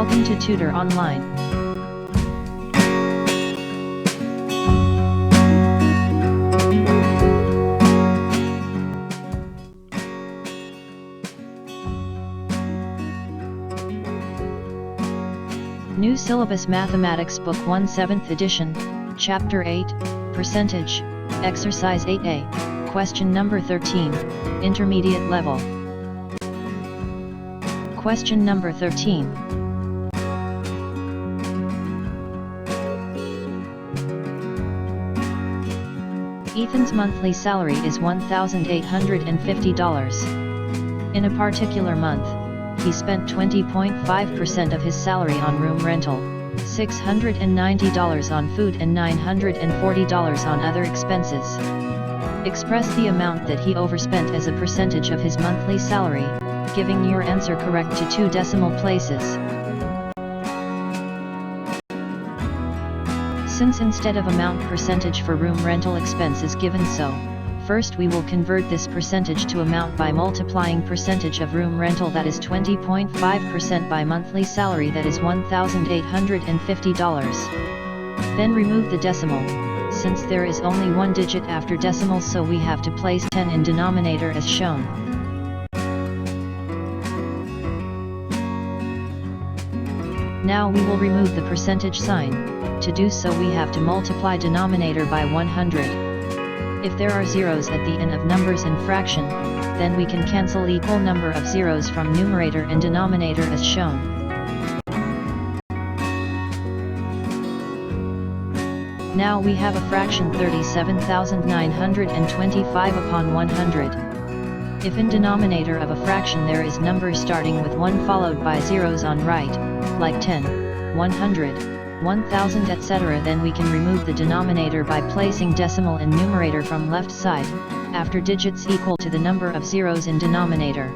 Welcome to Tutor Online. New Syllabus Mathematics Book 1 7th edition, Chapter 8, Percentage, Exercise 8A, Question number 13, Intermediate Level. Question number 13. Ethan's monthly salary is $1,850. In a particular month, he spent 20.5% of his salary on room rental, $690 on food and $940 on other expenses. Express the amount that he overspent as a percentage of his monthly salary, giving your answer correct to 2 decimal places. Since instead of amount percentage for room rental expense is given so, first we will convert this percentage to amount by multiplying percentage of room rental, that is 20.5%, by monthly salary, that is $1,850. Then remove the decimal, since there is only one digit after decimal, so we have to place 10 in denominator as shown. Now we will remove the percentage sign. To do so we have to multiply denominator by 100. If there are zeros at the end of numbers in fraction, then we can cancel equal number of zeros from numerator and denominator as shown. Now we have a fraction 37,925 upon 100. If in denominator of a fraction there is numbers starting with 1 followed by zeros on right, like 10, 100, 1000 etc., then we can remove the denominator by placing decimal in numerator from left side, after digits equal to the number of zeros in denominator.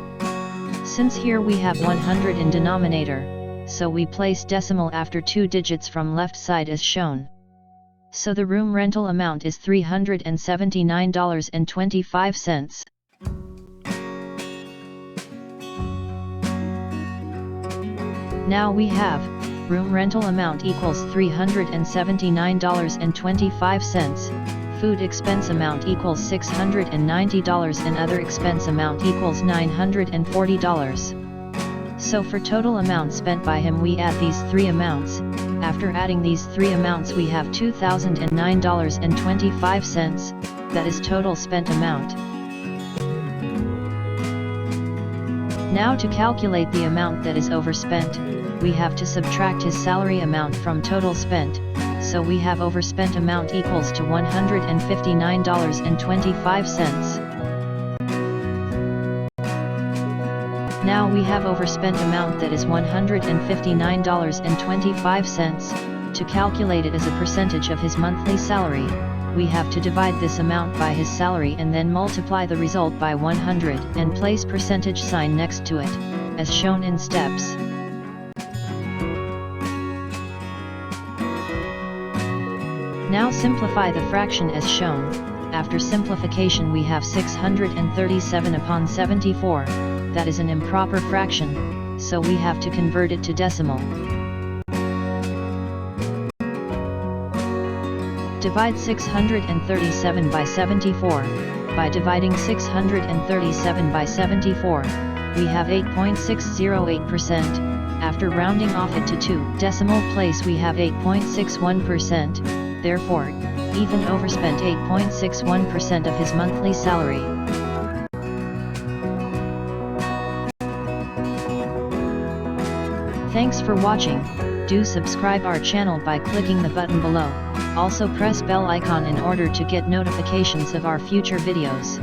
Since here we have 100 in denominator, so we place decimal after 2 digits from left side as shown. So the room rental amount is $379.25. Now we have, room rental amount equals $379.25, food expense amount equals $690 and other expense amount equals $940. So for total amount spent by him we add these 3 amounts. After adding these 3 amounts we have $2,009.25, that is total spent amount. Now to calculate the amount that is overspent, we have to subtract his salary amount from total spent, so we have overspent amount equals to $159.25. Now we have overspent amount that is $159.25. To calculate it as a percentage of his monthly salary, we have to divide this amount by his salary and then multiply the result by 100 and place percentage sign next to it, as shown in steps. Now simplify the fraction as shown. After simplification we have 637 upon 74, that is an improper fraction, so we have to convert it to decimal. Divide 637 by 74, by dividing 637 by 74, we have 8.608%, after rounding off it to 2 decimal place we have 8.61%, therefore, Ethan overspent 8.61% of his monthly salary. Thanks for watching. Do subscribe our channel by clicking the button below. Also press bell icon in order to get notifications of our future videos.